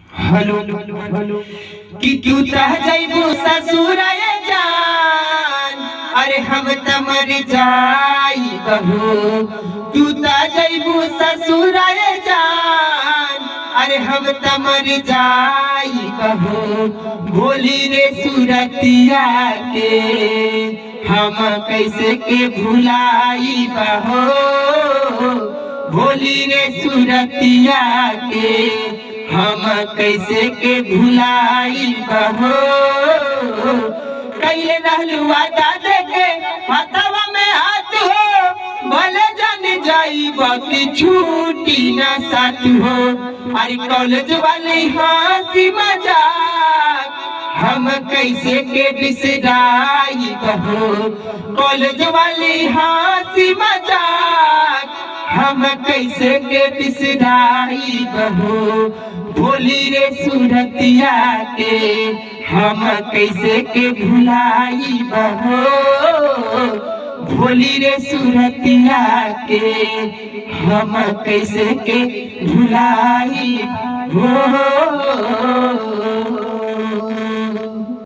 Hello कि तू तह जइबू ससुर जान, अरे हम त मर जाई बहू। तू तह जइबू ससुर जान, अरे हम त मर जाई बहू। भोली रे सूरतिया के हम कैसे के भुलाई बहो। भोली रे सूरतिया के हम कैसे के भुलाई बहो। कैले रहलू वादा देके हाथवा में हाथ हो, भले जान जाई बाकी छूटी ना साथ हो। अरे कॉलेज वाली हंसी मजाक हम कैसे के बिसराई बहो। कॉलेज वाली हंसी मजाक हम कैसे के बिसराई बहो। भोली रे सूरतिया के हम कैसे के भुलाई बहो। भोली रे सूरतिया के हम कैसे के भुलाई हो।